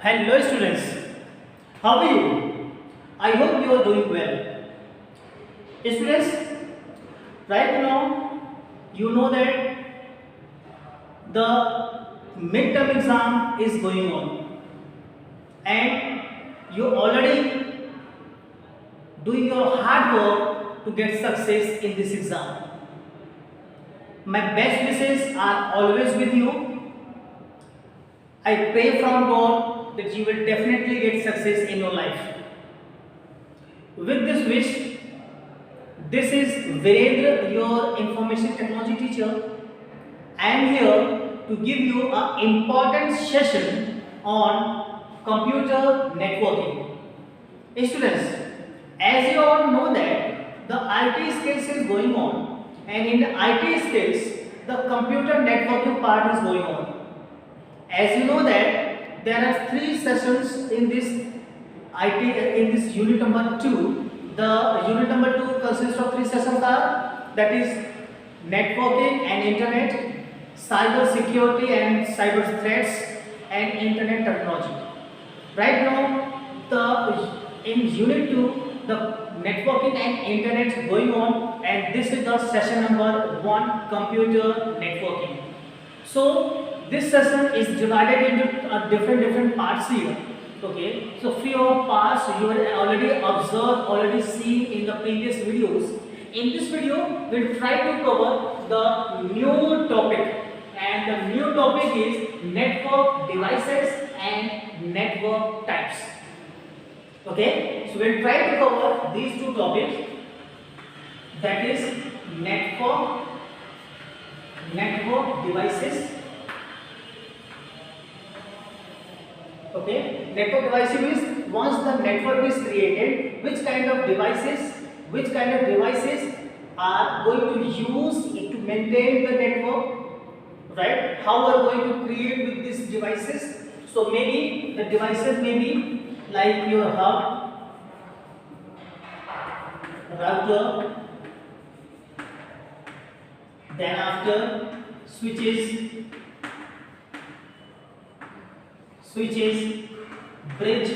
Hello students, how are you? I hope you are doing well. Students, right now you know that the midterm exam is going on and you already doing your hard work to get success in this exam. My best wishes are always with you. I pray from God that you will definitely get success in your life. With this wish, this is Virendra, your information technology teacher. I am here to give you an important session on computer networking. Students, as you all know that the IT skills is going on, and in the IT skills, the computer networking part is going on. As you know that there are three sessions in this unit number 2. The unit number 2 consists of three sessions are, that is networking and internet, cyber security and cyber threats, and internet technology. Right now in unit 2 the networking and internet is going on, and this is the session number 1, computer networking. So this session is divided into different parts here. Okay, so few of parts you have already observed, already seen in the previous videos. In this video, we'll try to cover the new topic, and the new topic is network devices and network types. Okay, so we'll try to cover these two topics, that is network devices. Okay, network device means once the network is created, which kind of devices are going to use to maintain the network, right? How are going to create with these devices? So maybe the devices may be like your hub, router, then after switches, bridge,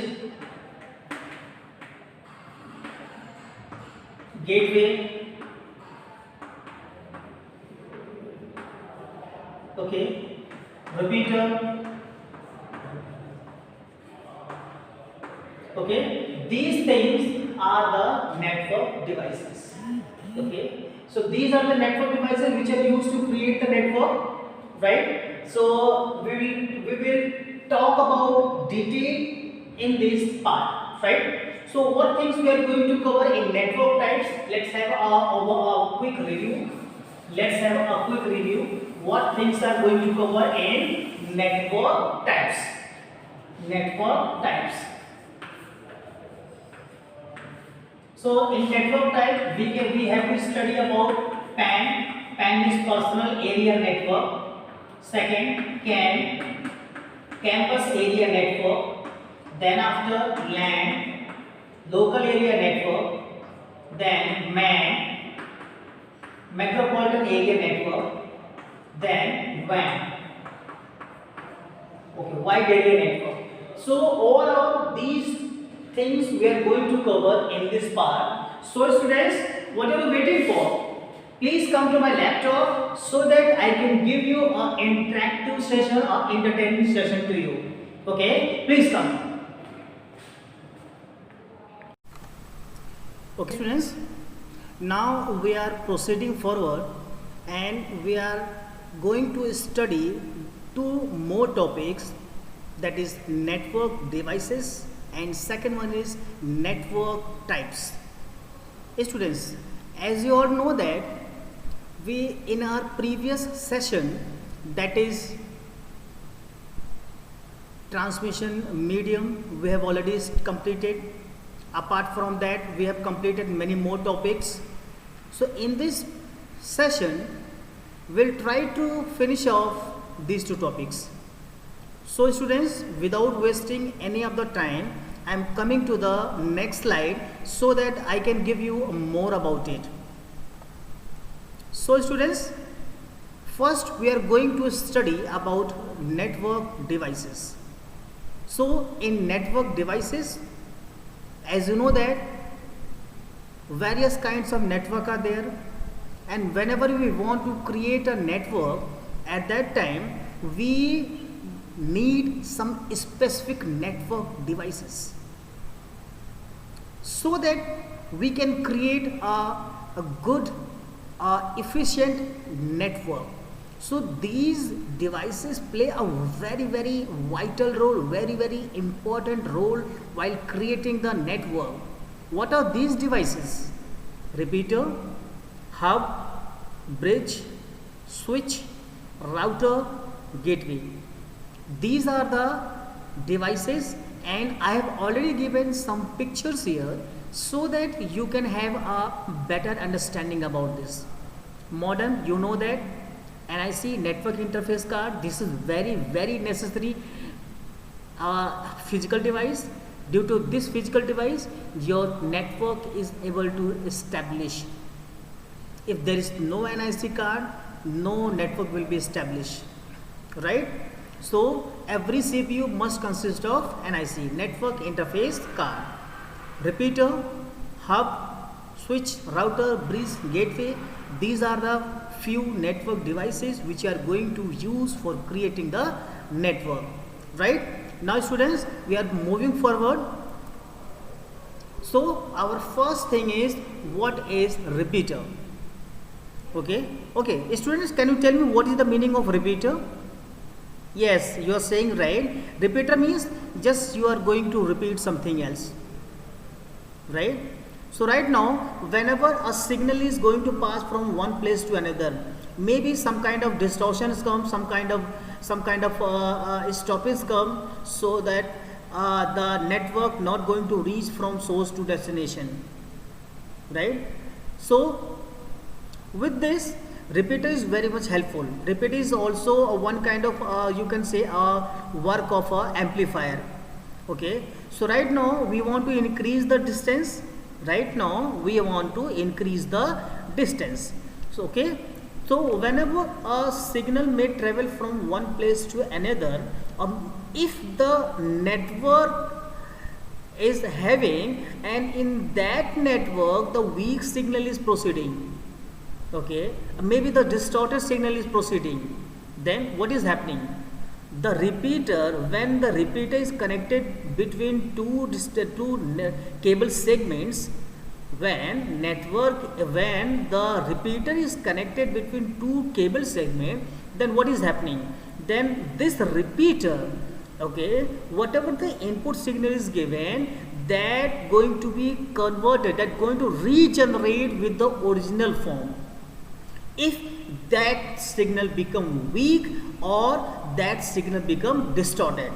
gateway, okay, repeater, okay. These things are the network devices. Okay, so these are the network devices which are used to create the network, right? So we will talk about detail in this part, right? So what things we are going to cover in network types? Let's have a quick review. What things are going to cover in network types? So in network type, we have to study about PAN. PAN is personal area network. Second, CAN, campus area network. Then after LAN, local area network. Then MAN, metropolitan area network. Then WAN, okay, wide area network. So all of these things we are going to cover in this part. So students, what are you waiting for? Please come to my laptop so that I can give you an interactive session or entertaining session to you. Okay, please come. Okay students, now we are proceeding forward and we are going to study two more topics, that is network devices and second one is network types. Students, as you all know that we in our previous session, that is transmission medium, we have already completed. Apart from that, we have completed many more topics. So in this session we'll try to finish off these two topics. So students, without wasting any of the time, I am coming to the next slide so that I can give you more about it. So students, first we are going to study about network devices. So in network devices, as you know that various kinds of network are there, and whenever we want to create a network, at that time we need some specific network devices so that we can create a good efficient network. So these devices play a very vital role, very important role while creating the network. What are these devices? Repeater, hub, bridge, switch, router, gateway. These are the devices, and I have already given some pictures here so that you can have a better understanding about this. Modem, you know that NIC, network interface card, this is very necessary physical device. Due to this physical device, your network is able to establish. If there is no NIC card, no network will be established, right? So every CPU must consist of NIC, network interface card. Repeater, hub, switch, router, bridge, gateway, these are the few network devices which you are going to use for creating the network, right? Now students, we are moving forward. So our first thing is, what is repeater? Okay, students, can you tell me what is the meaning of repeater? Yes, you are saying right. Repeater means just you are going to repeat something else, right? So right now, whenever a signal is going to pass from one place to another, maybe some kind of distortions come, some kind of stoppage come, so that the network not going to reach from source to destination, right? So with this, repeater is very much helpful. Repeater is also one kind of you can say a work of a amplifier. Okay, so right now we want to increase the distance. So okay, so whenever a signal may travel from one place to another, if the network is having, and in that network the weak signal is proceeding, okay, maybe the distorted signal is proceeding, then what is happening? The repeater, when the repeater is connected between two cable segments, when the repeater is connected between two cable segments, then what is happening? Then this repeater, okay, whatever the input signal is given, that going to be converted, that going to regenerate with the original form. If that signal become weak or that signal become distorted.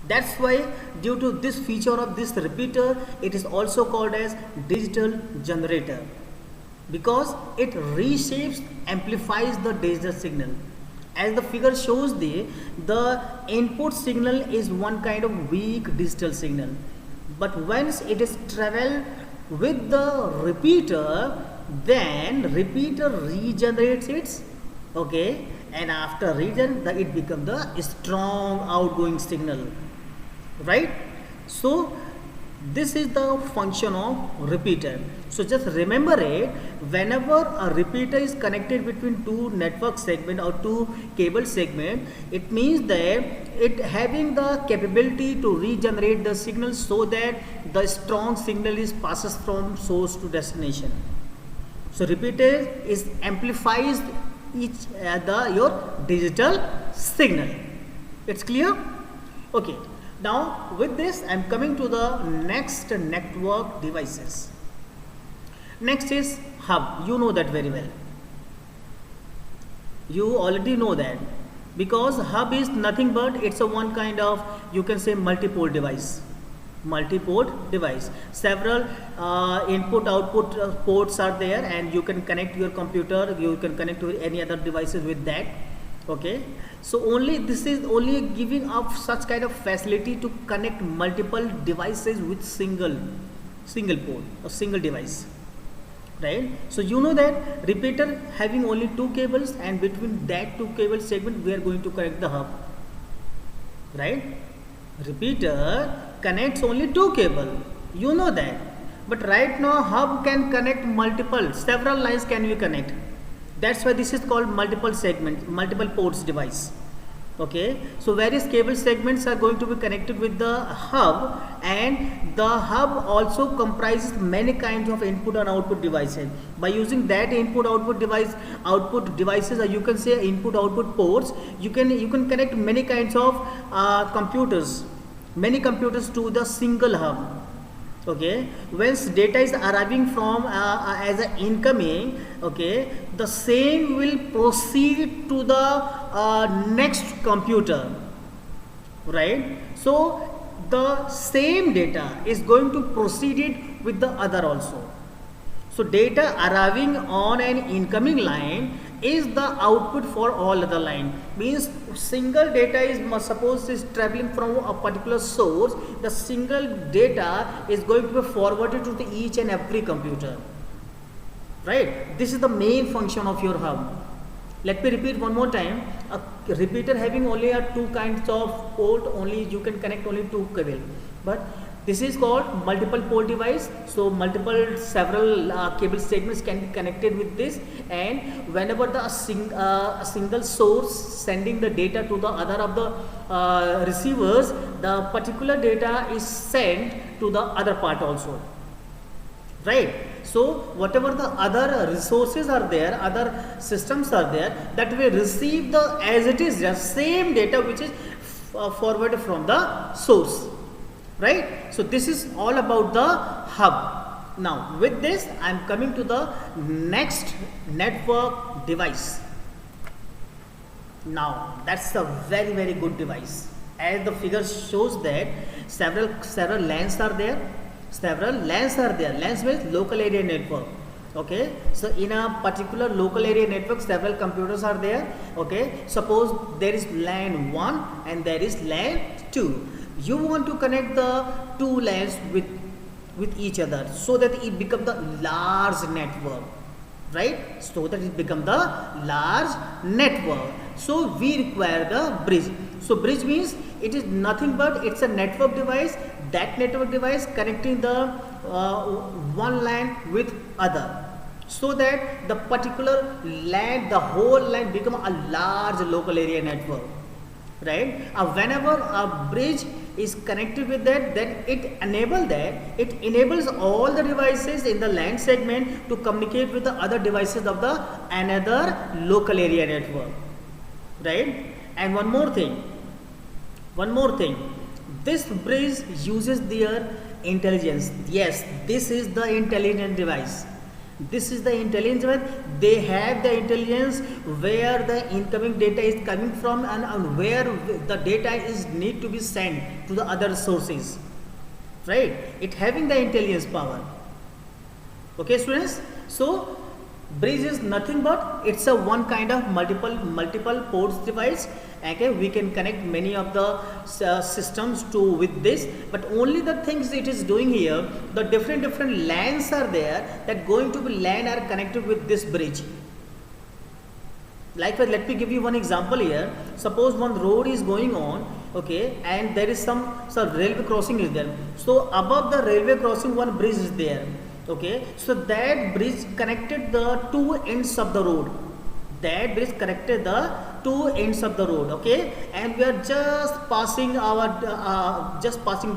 That's why due to this feature of this repeater, it is also called as digital generator, because it reshapes, amplifies the digital signal. As the figure shows, the input signal is one kind of weak digital signal, but once it is travel with the repeater, then repeater regenerates it, okay, and after regen it becomes the strong outgoing signal, right? So this is the function of repeater. So just remember it, whenever a repeater is connected between two network segment or two cable segment, it means that it having the capability to regenerate the signal so that the strong signal is passes from source to destination. So repeater is amplifies your digital signal. It's clear? Okay. Now with this, I am coming to the next network devices. Next is hub. You know that very well. You already know that, because hub is nothing but it's a one kind of, you can say, multi-port device. Several input output ports are there, and you can connect your computer, you can connect to any other devices with that, okay. So only this is only giving up such kind of facility to connect multiple devices with single port or single device, right? So you know that repeater having only two cables, and between that two cable segment we are going to connect the hub, right? Repeater connects only two cable. You know that. But right now hub can connect multiple, several lines can we connect. That's why this is called multiple segment, multiple ports device. Okay, so various cable segments are going to be connected with the hub, and the hub also comprises many kinds of input and output devices. By using that input output devices, or you can say input output ports, you can connect many kinds of many computers to the single hub. Okay, once data is arriving from as a incoming, okay, the same will proceed to the next computer, right? So the same data is going to proceed it with the other also. So data arriving on an incoming line is the output for all other line. Means single data is suppose is traveling from a particular source, the single data is going to be forwarded to the each and every computer, right? This is the main function of your hub. Let me repeat one more time. A repeater having only two kinds of port, only you can connect only two cable, but this is called multiple port device. So several cable segments can be connected with this, and whenever a single source sending the data to the other of the receivers, the particular data is sent to the other part also, right? So whatever the other resources are there, other systems are there, that will receive the as it is just same data which is forwarded from the source. Right? So this is all about the hub. Now with this I am coming to the next network device. Now that's a very good device. As the figure shows that several LANs are there. LANs means local area network. Okay, so in a particular local area network several computers are there. Okay, suppose there is LAN 1 and there is LAN 2. You want to connect the two LANs with each other so that it becomes the large network, right? So that it becomes the large network. So we require the bridge. So bridge means it is nothing but it's a network device. That network device connecting the one LAN with other, so that the particular LAN, the whole LAN become a large local area network, right? Whenever a bridge is connected with that, then it enables all the devices in the LAN segment to communicate with the other devices of the another local area network, right? And one more thing, this bridge uses their intelligence. Yes, this is the intelligent device. They have the intelligence where the incoming data is coming from and where the data is need to be sent to the other sources, right? It having the intelligence power. Okay, students, so bridge is nothing but it's a one kind of multiple ports device. Okay, we can connect many of the systems with this, but only the things it is doing here, the different LANs are there that going to be LAN are connected with this bridge. Likewise, let me give you one example here. Suppose one road is going on, okay, and there is some railway crossing is there. So above the railway crossing one bridge is there. Okay, so that bridge connected the two ends of the road. Okay, and we are just passing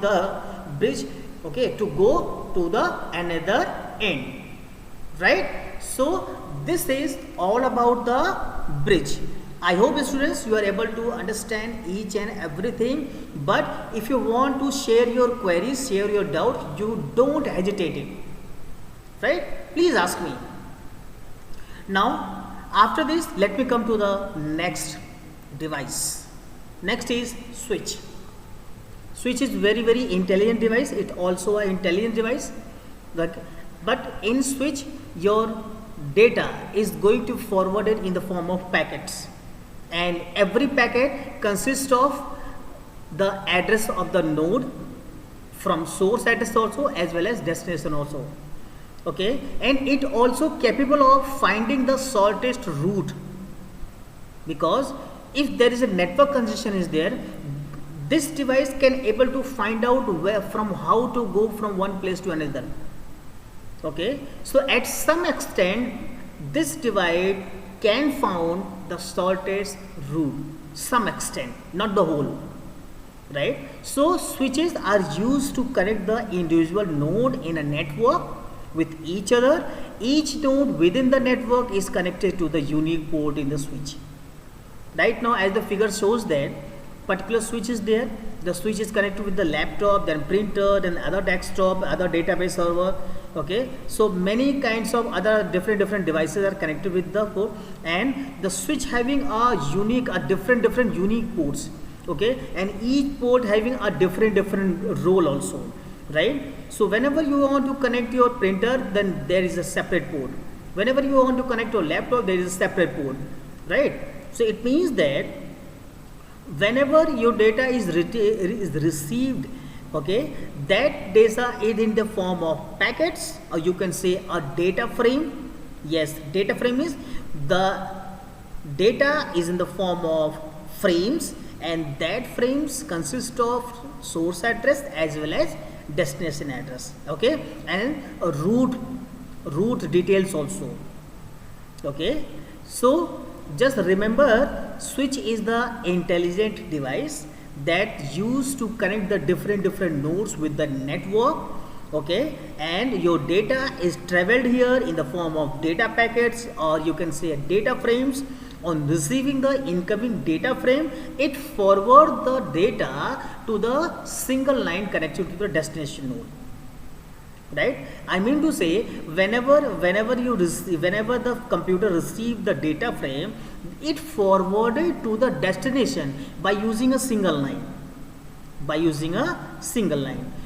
the bridge, okay, to go to the another end, right? So this is all about the bridge. I hope students you are able to understand each and everything, but if you want to share your queries, share your doubt, you don't hesitate it, right? Please ask me. Now after this, let me come to the next device. Next is switch. Switch is very intelligent device. It also an intelligent device, but in switch your data is going to forwarded in the form of packets, and every packet consists of the address of the node from source address also as well as destination also. Okay, and it also capable of finding the shortest route, because if there is a network congestion is there, this device can able to find out where from how to go from one place to another. Okay, so at some extent this device can found the shortest route, some extent, not the whole, right? So switches are used to connect the individual node in a network with each other. Each node within the network is connected to the unique port in the switch. Right now, as the figure shows that particular switch is there, the switch is connected with the laptop, then printer, then other desktop, other database server. Okay, so many kinds of other different devices are connected with the port, and the switch having a unique, different unique ports. Okay, and each port having a different role also, right? So whenever you want to connect your printer, then there is a separate port. Whenever you want to connect your laptop, there is a separate port, right? So it means that whenever your data is received, okay, that data is in the form of packets, or you can say a data frame. Yes, data frame is the data is in the form of frames, and that frames consist of source address as well as destination address. Okay, and a root details also. Okay, so just remember, switch is the intelligent device that used to connect the different nodes with the network. Okay, and your data is traveled here in the form of data packets, or you can say data frames. On receiving the incoming data frame, it forward the data to the single line connected to the destination node. Right? I mean to say, whenever the computer receive the data frame, it forwarded to the destination by using a single line.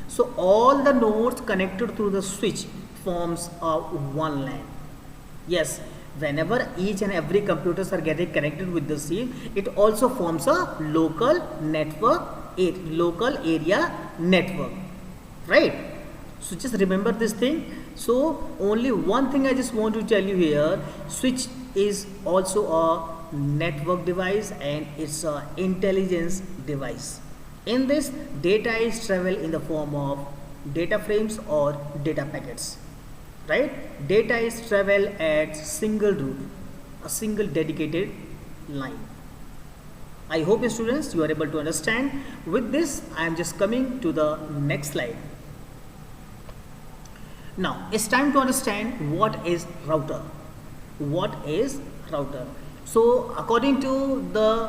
So all the nodes connected through the switch forms a one line. Yes, whenever each and every computers are getting connected with the scene, it also forms a local area network, right? So just remember this thing. So only one thing I just want to tell you here, switch is also a network device, and it's a intelligence device. In this, data is travel in the form of data frames or data packets, right? Data is travel at single route, a single dedicated line. I hope students, you are able to understand. With this, I am just coming to the next slide. Now it's time to understand what is router. So according to the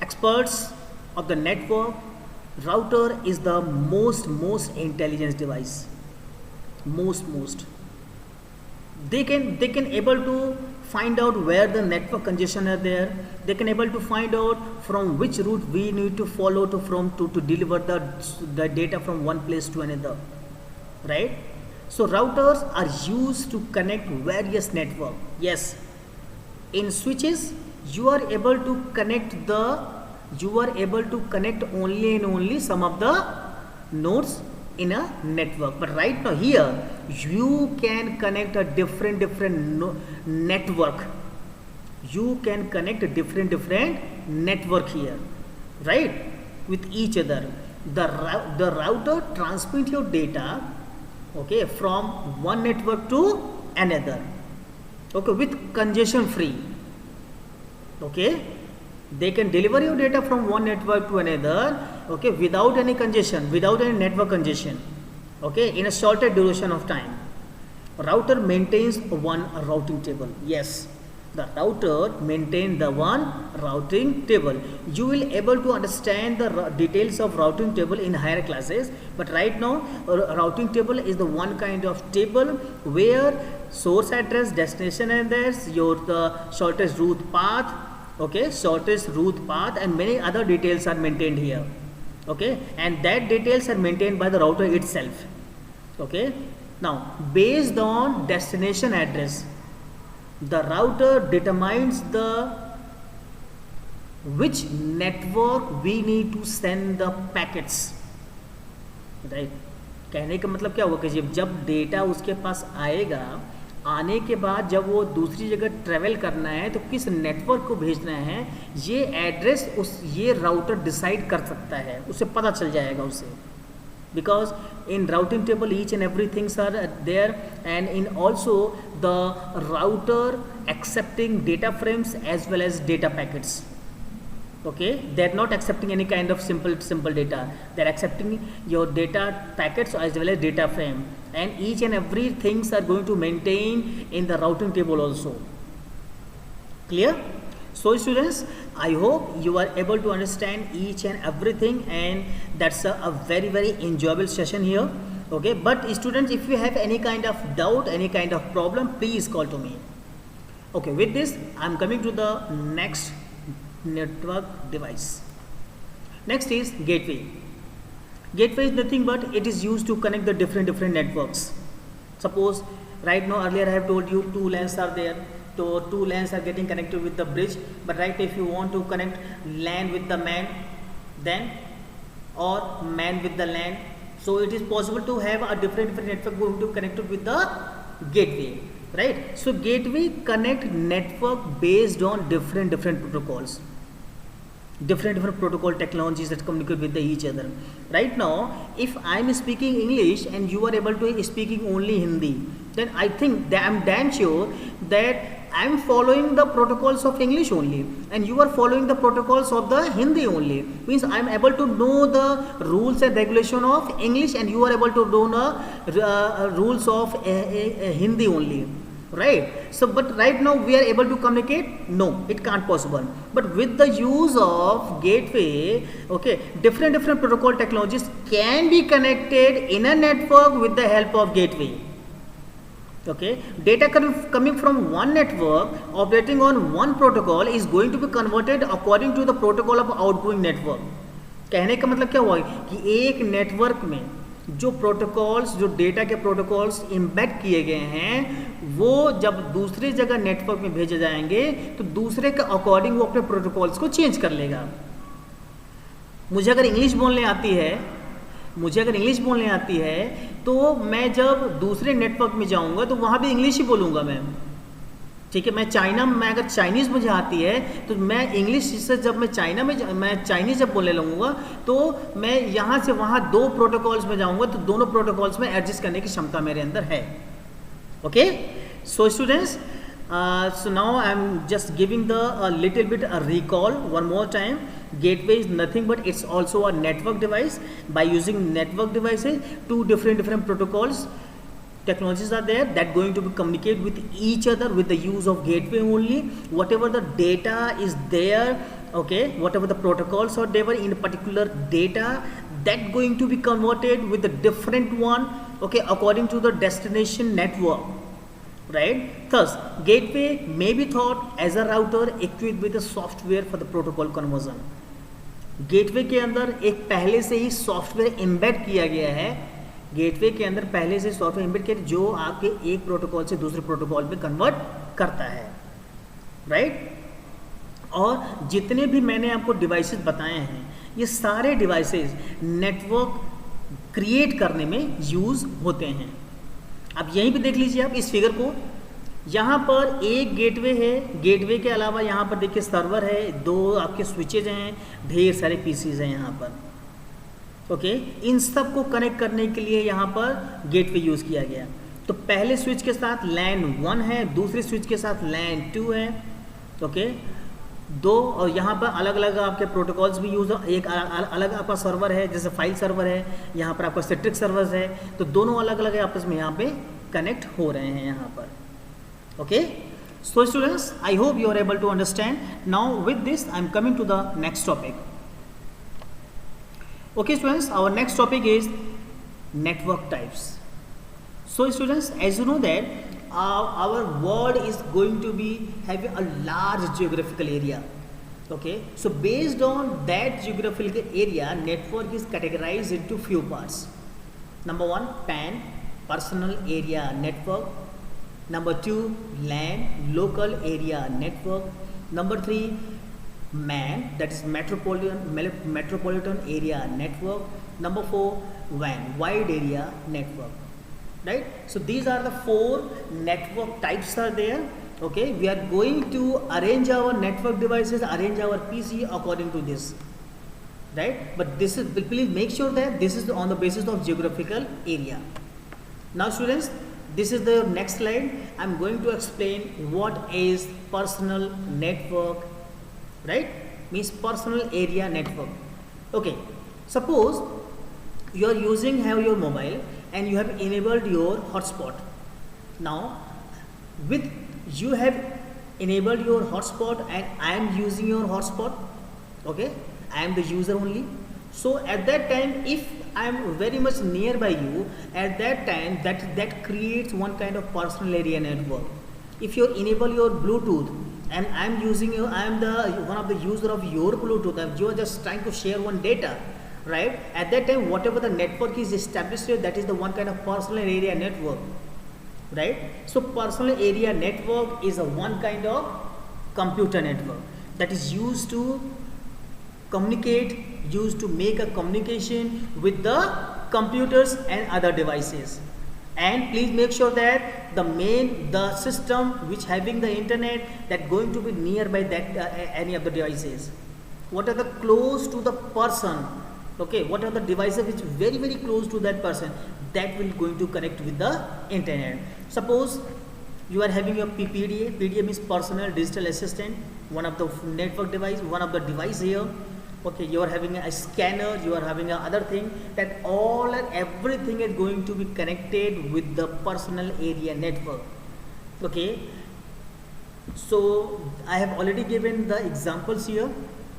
experts of the network, router is the most intelligent device. Most. They can able to find out where the network congestion are there. They can able to find out from which route we need to follow to deliver the data from one place to another, right? So routers are used to connect various network. Yes, in switches you are able to connect only and only some of the nodes in a network. But right now here you can connect a different network. You can connect a different network here, right, with each other. The router transmit your data, okay, from one network to another, okay, with congestion free. Okay, they can deliver your data from one network to another, okay, without any congestion, without any network congestion, okay, in a shorter duration of time. Router maintains one routing table. Yes, the router maintains the one routing table. You will able to understand the details of routing table in higher classes, but right now routing table is the one kind of table where source address, destination address, the shortest route path, okay, and many other details are maintained here, okay, and that details are maintained by the router itself. Okay, now based on destination address, the router determines which network we need to send the packets, right? कहने का मतलब क्या होगा कि जब data उसके पास आएगा, आने के बाद जब वो दूसरी जगह ट्रेवल करना है तो किस नेटवर्क को भेजना है, ये एड्रेस ये राउटर डिसाइड कर सकता है, उसे पता चल जाएगा उसे, because in routing table each and everything are there, and in also the router accepting data frames as well as data packets. Okay, they are not accepting any kind of simple data, they are accepting your data packets as well as data frame, and each and every things are going to maintain in the routing table also. Clear? So students, I hope you are able to understand each and everything, and that's a very enjoyable session here. Okay, but students, if you have any kind of doubt, any kind of problem, please call to me. Okay, with this I'm coming to the next network device. Next is gateway. Gateway is nothing but it is used to connect the different networks. Suppose right now, earlier I have told you two LANs are there. So two LANs are getting connected with the bridge, but right, if you want to connect LAN with the MAN, then or MAN with the LAN, so it is possible to have a different network going to connect it with the gateway, right? So gateway connect network based on different protocols, different protocol technologies that communicate with each other. Right now, if I am speaking English and you are able to speaking only Hindi, then I think that I am damn sure that I am following the protocols of English only, and you are following the protocols of the Hindi only. Means I am able to know the rules and regulation of English, and you are able to know the rules of Hindi only, right? So but right now we are able to communicate? No, it can't possible. But with the use of gateway, okay, different protocol technologies can be connected in a network with the help of gateway. Okay, data coming from one network operating on one protocol is going to be converted according to the protocol of outgoing network. कहने का मतलब क्या हुआ कि एक network में जो protocols, जो डेटा के प्रोटोकॉल्स एम्बेड किए गए हैं, वो जब दूसरी जगह नेटवर्क में भेजे जाएंगे तो दूसरे के अकॉर्डिंग वो अपने प्रोटोकॉल्स को चेंज कर लेगा। मुझे अगर इंग्लिश बोलने आती है तो मैं जब दूसरे नेटवर्क में जाऊंगा तो वहाँ भी इंग्लिश ही बोलूँगा मैं, ठीक है। मैं अगर चाइनीज़ मुझे आती है तो मैं इंग्लिश से जब मैं चाइनीज़ जब बोलने लगूंगा तो मैं यहाँ से वहाँ दो प्रोटोकॉल्स में जाऊँगा तो दोनों प्रोटोकॉल्स में एडजस्ट करने की क्षमता मेरे अंदर है। Okay, so students, so now I am just giving the little bit a recall one more time. Gateway is nothing but it's also a network device. By using network devices, two different protocols technologies are there that going to be communicate with each other with the use of gateway only. Whatever the data is there, okay, whatever the protocols are there in a particular data, that going to be converted with a different one, okay, according to the destination network. Right? Thus, gateway may be thought as a router equipped with a software for the protocol conversion. Gateway के अंदर एक पहले से ही software embed किया गया है, gateway के अंदर पहले से सॉफ्टवेयर एम्बेड किया जो आपके एक प्रोटोकॉल से दूसरे प्रोटोकॉल में कन्वर्ट करता है, राइट? और जितने भी मैंने आपको डिवाइसेस बताए हैं, ये सारे डिवाइसेस नेटवर्क क्रिएट करने में यूज़ होते हैं। अब यहीं पे देख लीजिए आप इस फिगर को, यहाँ पर एक गेटवे है, गेटवे के अलावा यहाँ पर देखिए सर्वर है, दो आपके स्विचेज हैं, ढेर सारे पीसीज हैं यहाँ पर, ओके। इन सब को कनेक्ट करने के लिए यहाँ पर गेटवे यूज़ किया गया। तो पहले स्विच के साथ लैन 1 है, दूसरे स्विच के साथ लैन 2 है, ओके, दो, और यहाँ पर अलग अलग आपके प्रोटोकॉल्स भी यूज़, एक अलग आपका सर्वर है, जैसे फाइल सर्वर है, यहाँ पर आपका सिट्रिक्स सर्वर है, तो दोनों अलग अलग आपस में यहाँ पे कनेक्ट हो रहे हैं यहाँ पर, okay. So students, I hope you are able to understand. Now with this I am coming to the next topic. Okay students, our next topic is network types. So students, as you know that our world is going to be having a large geographical area, okay. So based on that geographical area, network is categorized into few parts. Number 1, PAN, personal area network. Number 2, LAN, local area network. Number 3, MAN, that is metropolitan area network. Number 4, WAN, wide area network. right? So these are the 4 network types are there. Okay, we are going to arrange our network devices, arrange our PC according to this, right? But this is, please make sure that this is on the basis of geographical area. Now students, this is the next slide. I'm going to explain what is personal network, right? Means personal area network. Okay, suppose you are have your mobile and you have enabled your hotspot. Now with you have enabled your hotspot and I am using your hotspot, okay, I am the user only. So at that time, if I am very much nearby you, at that time that creates one kind of personal area network. If you enable your Bluetooth and I am using you, I am the one of the user of your Bluetooth, you are just trying to share one data, right? At that time, whatever the network is established here, that is the one kind of personal area network, right? So personal area network is a one kind of computer network that is used to communicate, used to make a communication with the computers and other devices. And please make sure that the system which having the internet that going to be nearby that any of the devices. What are the close to the person? Okay, what are the devices which very close to that person, that will going to connect with the internet. Suppose you are having your PDA. PDA means personal digital assistant, one of the network device, one of the device here. Okay, you are having a scanner, you are having a other thing, that all and everything is going to be connected with the personal area network. Okay, so I have already given the examples here,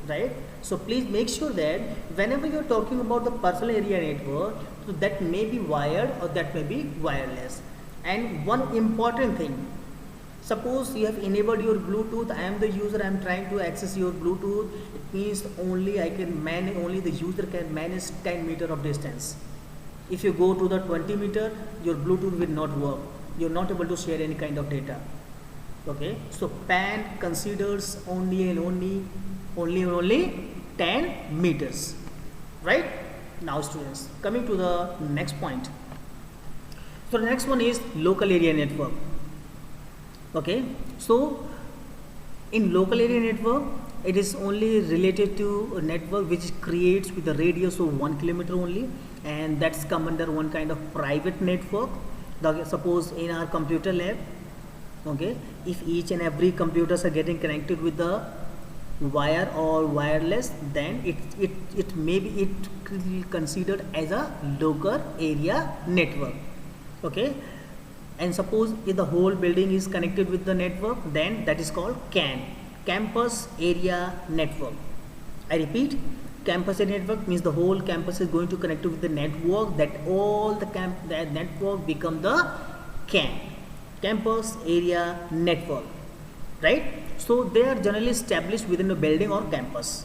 right? So please make sure that whenever you are talking about the personal area network, so that may be wired or that may be wireless. And one important thing, suppose you have enabled your Bluetooth, I am the user, I am trying to access your Bluetooth, it means only I can manage, only the user can manage 10 meter of distance. If you go to the 20 meter, your Bluetooth will not work, you are not able to share any kind of data. Okay, so PAN considers only 10 meters, right? Now students, coming to the next point. So the next one is local area network. Okay, so in local area network, it is only related to a network which creates with a radius of 1 kilometer only, and that's come under one kind of private network. Suppose in our computer lab, okay, if each and every computers are getting connected with the wire or wireless, then it may be considered as a local area network. Okay, and suppose if the whole building is connected with the network, then that is called CAN, campus area network. I repeat, campus area network means the whole campus is going to connect with the network, that all the that network become the CAN, campus area network, right? So they are generally established within a building or campus.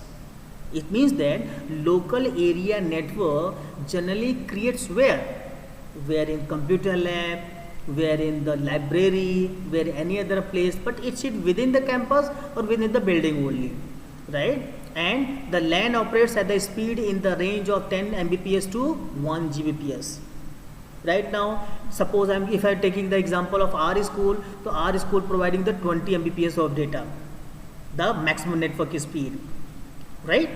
It means that local area network generally creates where in computer lab, where in the library, where any other place, but it sits within the campus or within the building only, right? And the LAN operates at the speed in the range of 10 Mbps to 1 Gbps. Right now, suppose if I am taking the example of our school, so our school providing the 20 Mbps of data, the maximum network speed, right?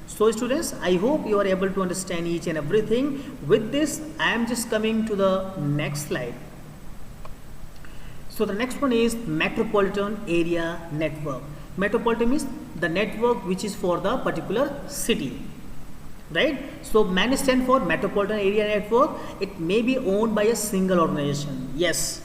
So students, I hope you are able to understand each and everything. With this, I am just coming to the next slide. So the next one is metropolitan area network. Metropolitan means the network which is for the particular city, right? So MAN stands for metropolitan area network. It may be owned by a single organization. Yes,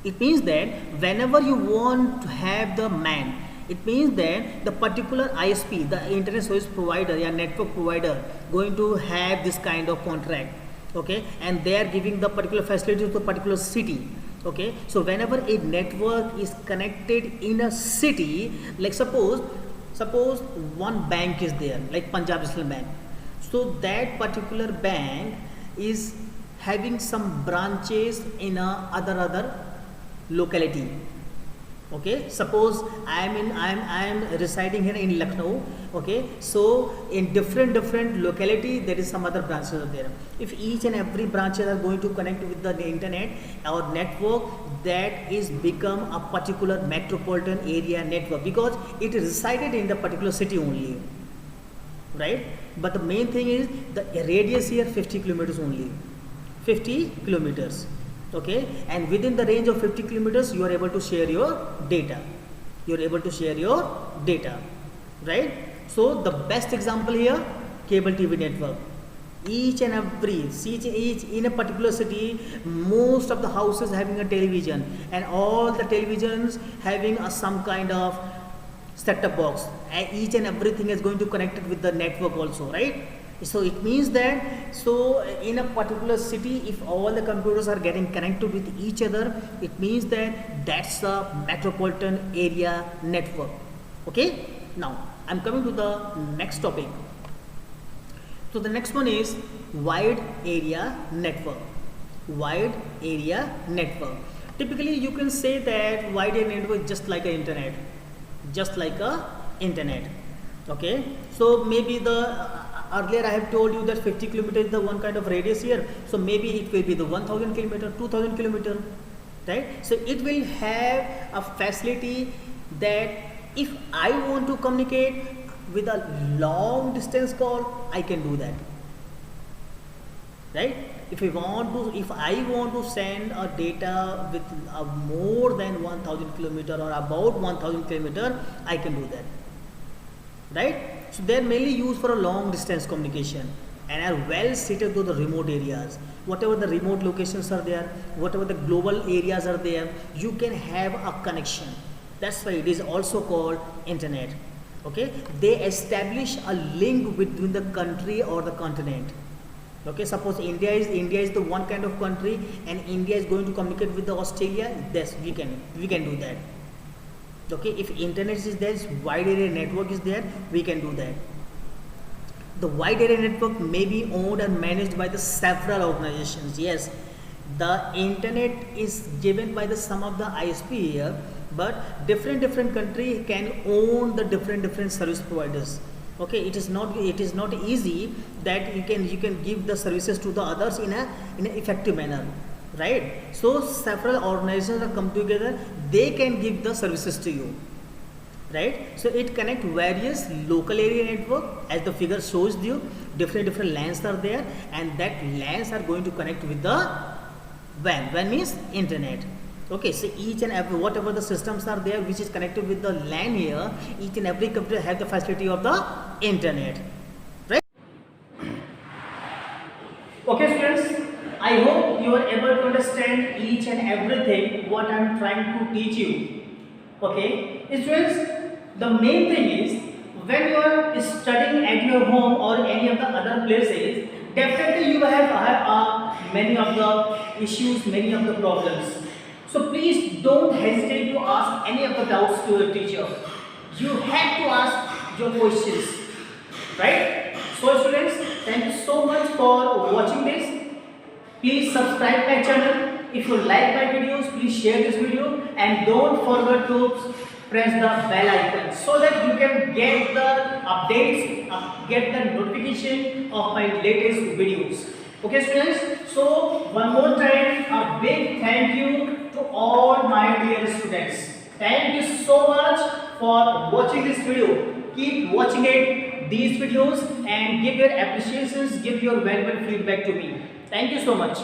it means that whenever you want to have the MAN, it means that the particular ISP, the internet service provider or network provider, going to have this kind of contract, okay, and they are giving the particular facility to the particular city. Okay, so whenever a network is connected in a city, like suppose one bank is there, like Punjab National Bank, so that particular bank is having some branches in a other locality, Okay, suppose I am residing here in Lucknow. Okay, so in different locality there is some other branches are there. If each and every branches are going to connect with the internet or network, that is become a particular metropolitan area network, because it is resided in the particular city only, right? But the main thing is the radius here 50 kilometers only, 50 kilometers. Okay, and within the range of 50 kilometers you are able to share your data, right? So the best example here, cable TV network. Each and every each in a particular city, most of the houses having a television, and all the televisions having some kind of set-top box, and each and everything is going to connect it with the network also, right? So it means that, so in a particular city, if all the computers are getting connected with each other, it means that that's a metropolitan area network. Okay, now I'm coming to the next topic. So the next one is wide area network. Typically you can say that wide area network is just like a internet. Okay, so maybe the earlier I have told you that 50 kilometers is the one kind of radius here, so maybe it will be the 1000 kilometer, 2000 kilometer, right? So it will have a facility that if I want to communicate with a long distance call, I can do that, right? If I want to send a data with more than 1000 kilometer or about 1000 kilometer, I can do that, right? So they are mainly used for a long distance communication and are well suited to the remote areas. Whatever the remote locations are there, whatever the global areas are there, you can have a connection. That's why it is also called internet. Okay, they establish a link between the country or the continent. Okay, suppose India is the one kind of country, and India is going to communicate with the Australia. Yes, we can do that. Okay, if internet is there, wide area network is there, we can do that. The wide area network may be owned and managed by the several organizations. Yes, the internet is given by the some of the ISP here, but different country can own the different service providers. Okay, it is not easy that you can give the services to the others in a effective manner, right? So several organizations are come together, they can give the services to you, right? So it connect various local area network, as the figure shows you. Different LANs are there, and that LANs are going to connect with the WAN means internet. Okay, so each and every whatever the systems are there which is connected with the LAN here, each and every computer have the facility of the internet, right? Okay students, I hope you are able to understand each and everything what I am trying to teach you. Okay, students, the main thing is when you are studying at your home or any of the other places, definitely you have many of the issues, many of the problems. So please don't hesitate to ask any of the doubts to your teacher. You have to ask your questions, right? So students, thank you so much for watching this. Please subscribe my channel. If you like my videos, please share this video, and don't forget to press the bell icon so that you can get the updates, get the notification of my latest videos. Okay students, so one more time a big thank you to all my dear students. Thank you so much for watching this video. Keep watching these videos and give your appreciations, give your valuable feedback to me. Thank you so much.